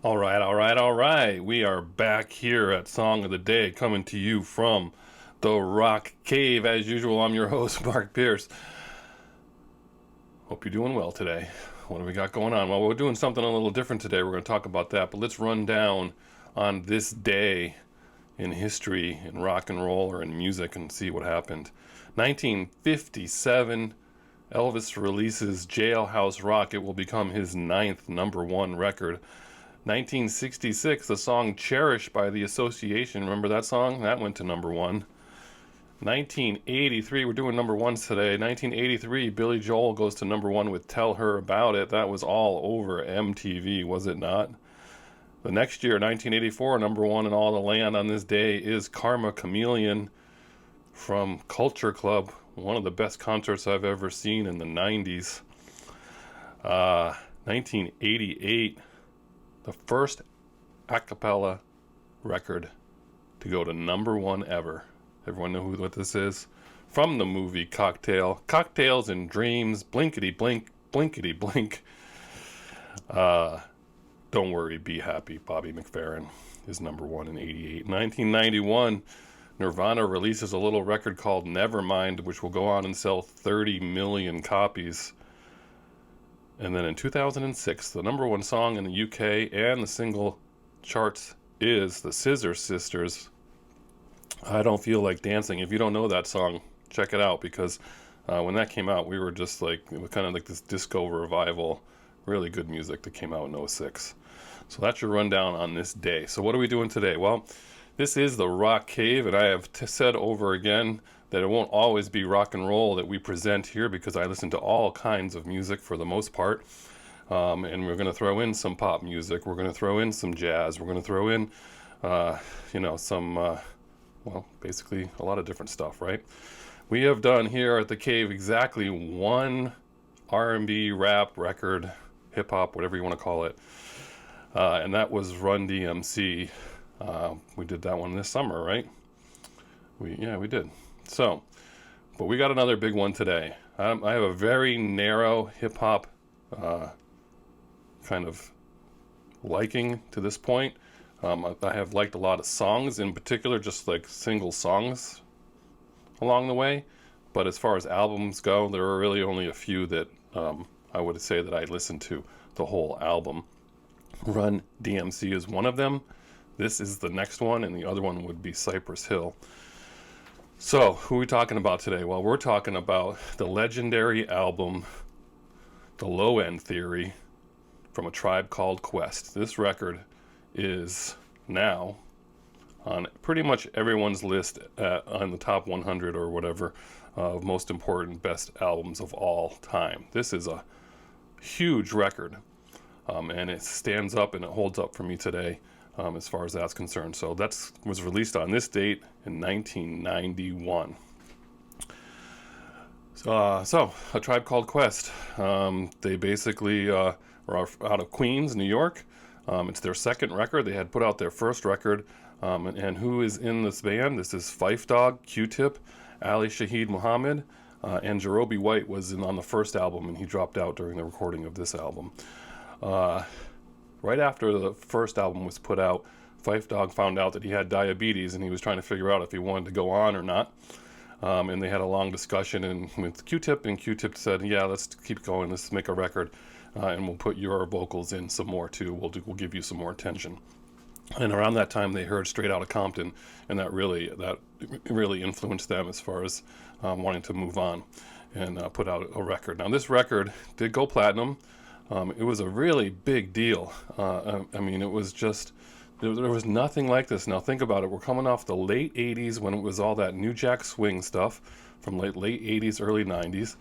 All right. We are back here at Song of the Day, coming to you from the Rock Cave. As usual, I'm your host, Mark Pierce. Hope you're doing well today. What do we got going on? Well, we're doing something a little different today. We're going to talk about that, but let's run down on this day in history, in rock and roll, or in music, and see what happened. 1957, Elvis releases Jailhouse Rock. It will become his 9th number one record. 1966, the song Cherish by The Association. Remember that song? That went to number one. 1983, we're doing number ones today. 1983, Billy Joel goes to number one with Tell Her About It. That was all over MTV, was it not? The next year, 1984, number one in all the land on this day is Karma Chameleon from Culture Club. One of the best concerts I've ever seen in the 90s. 1988, the first a cappella record to go to number one ever. Everyone know what this is? From the movie Cocktail. Cocktails and Dreams, Blinkety Blink, Blinkety Blink. Don't Worry, Be Happy, Bobby McFerrin is number one in 88. 1991, Nirvana releases a little record called Nevermind, which will go on and sell 30 million copies. And then in 2006, the number one song in the UK and the single charts is the Scissor Sisters, I Don't Feel Like Dancing. If you don't know that song, check it out, because when that came out, we were just like, it was kind of like this disco revival. Really good music that came out in 06. So that's your rundown on this day. So what are we doing today? Well, this is the Rock Cave, and I have said over again that it won't always be rock and roll that we present here, because I listen to all kinds of music for the most part. And we're going to throw in some pop music. We're going to throw in some jazz. We're going to throw in, some, basically a lot of different stuff, right? We have done here at the Cave exactly one R&B, rap, record, hip-hop, whatever you want to call it. And that was Run DMC. We did that one this summer, right? We did. So, but we got another big one today. I have a very narrow hip-hop kind of liking to this point. I have liked a lot of songs in particular, just like single songs along the way. But as far as albums go, there are really only a few that I would say that I listened to the whole album. Run DMC is one of them. This is the next one, and the other one would be Cypress Hill. So, who are we talking about today? Well, we're talking about the legendary album, The Low End Theory, from A Tribe Called Quest. This record is now on pretty much everyone's list on the top 100 or whatever of most important best albums of all time. This is a huge record, and it stands up and it holds up for me today. As far as that's concerned. So that was released on this date in 1991. So A Tribe Called Quest. They basically are out of Queens, New York. It's their second record. They had put out their first record. And who is in this band? This is Phife Dawg, Q-Tip, Ali Shaheed Muhammad, and Jarobi White was on the first album, and he dropped out during the recording of this album. Right after the first album was put out, Phife Dawg found out that he had diabetes, and he was trying to figure out if he wanted to go on or not. And they had a long discussion with Q-Tip, and Q-Tip said, yeah, let's keep going, let's make a record, and we'll put your vocals in some more too, we'll give you some more attention. And around that time, they heard Straight Outta Compton, and that really influenced them as far as wanting to move on and put out a record. Now, this record did go platinum. It was a really big deal. It was just, there was nothing like this. Now think about it. We're coming off the late 80s when it was all that New Jack Swing stuff from late 80s, early 90s.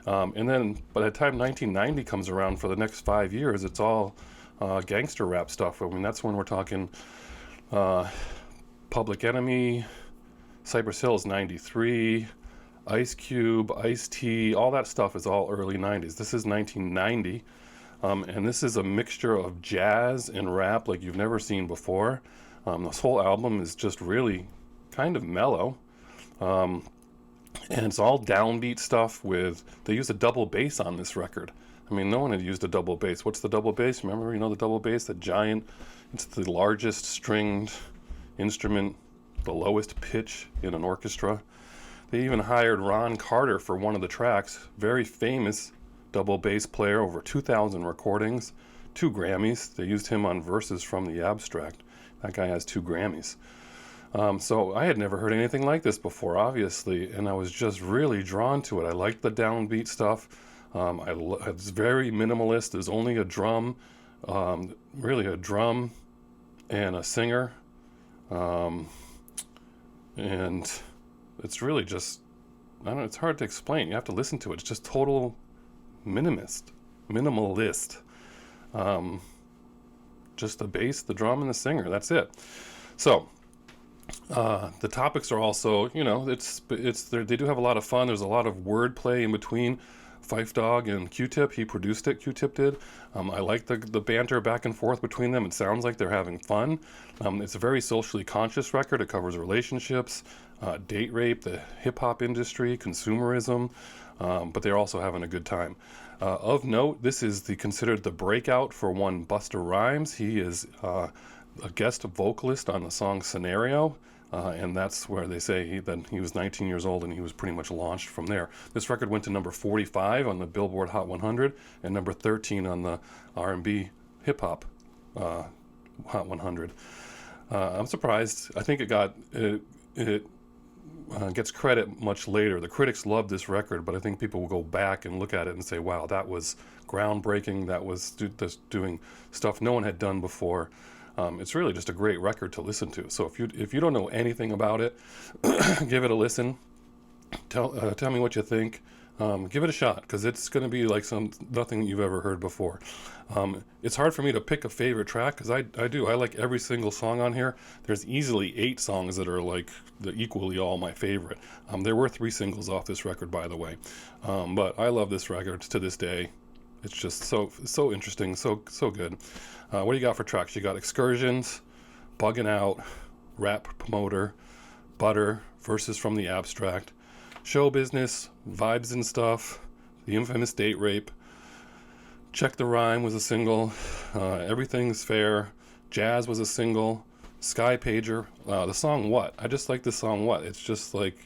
And then by the time 1990 comes around, for the next 5 years, it's all gangster rap stuff. I mean, that's when we're talking Public Enemy, Cypress Hill's 93, Ice Cube, Ice-T, all that stuff is all early 90s. This is 1990. And this is a mixture of jazz and rap like you've never seen before. This whole album is just really kind of mellow. And it's all downbeat stuff they use a double bass on this record. I mean, no one had used a double bass. What's the double bass? Remember, the double bass, the giant, it's the largest stringed instrument, the lowest pitch in an orchestra. They even hired Ron Carter for one of the tracks, very famous double bass player, over 2,000 recordings, 2 Grammys. They used him on Verses from the Abstract. That guy has 2 Grammys. So I had never heard anything like this before, obviously, and I was just really drawn to it. I liked the downbeat stuff. It's very minimalist. There's only a drum, really a drum and a singer, and it's really just, I don't know, it's hard to explain. You have to listen to it. It's just total minimalist. Just the bass, the drum, and the singer. That's it. So the topics are also, they do have a lot of fun. There's a lot of wordplay in between Phife Dawg and Q-Tip. He produced it, Q-Tip did. I like the banter back and forth between them. It sounds like they're having fun. It's a very socially conscious record. It covers relationships, date rape, the hip-hop industry, consumerism, but they're also having a good time. Of note, this is considered the breakout for one Busta Rhymes. He is a guest vocalist on the song Scenario, and that's where they say that he was 19 years old and he was pretty much launched from there. This record went to number 45 on the Billboard Hot 100 and number 13 on the R&B Hip Hop Hot 100. I'm surprised. I think it gets credit much later. The critics loved this record, but I think people will go back and look at it and say, wow, that was groundbreaking. That was just doing stuff no one had done before. It's really just a great record to listen to. So if you don't know anything about it, give it a listen. Tell me what you think. Give it a shot, because it's going to be like nothing you've ever heard before. It's hard for me to pick a favorite track, because I like every single song on here. There's easily 8 songs that are like equally all my favorite. There were 3 singles off this record, by the way, but I love this record to this day. It's just so interesting, so good. What do you got for tracks? You got Excursions, Buggin' Out, Rap Promoter, Butter, Verses from the Abstract, Show Business, Vibes and Stuff, The Infamous Date Rape, Check the Rhyme was a single, Everything's Fair, Jazz was a single, Sky Pager, the song What? I just like the song What? It's just like,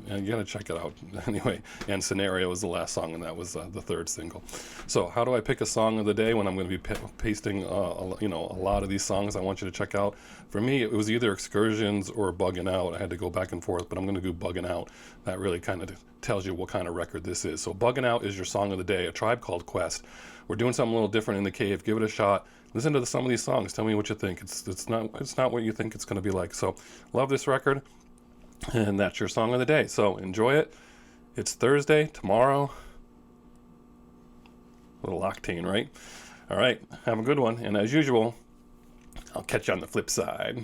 you gotta check it out. Anyway, and Scenario was the last song, and that was the 3rd single. So how do I pick a song of the day when I'm going to be pasting a lot of these songs I want you to check out? For me, it was either Excursions or Buggin' Out. I had to go back and forth, but I'm going to do Buggin' Out. That really kind of tells you what kind of record this is. So Buggin' Out is your song of the day, A Tribe Called Quest. We're doing something a little different in the cave. Give it a shot. Listen to some of these songs. Tell me what you think. It's not what you think it's going to be like. So love this record. And that's your song of the day. So enjoy it. It's Thursday, tomorrow. A little octane, right? All right. Have a good one. And as usual, I'll catch you on the flip side.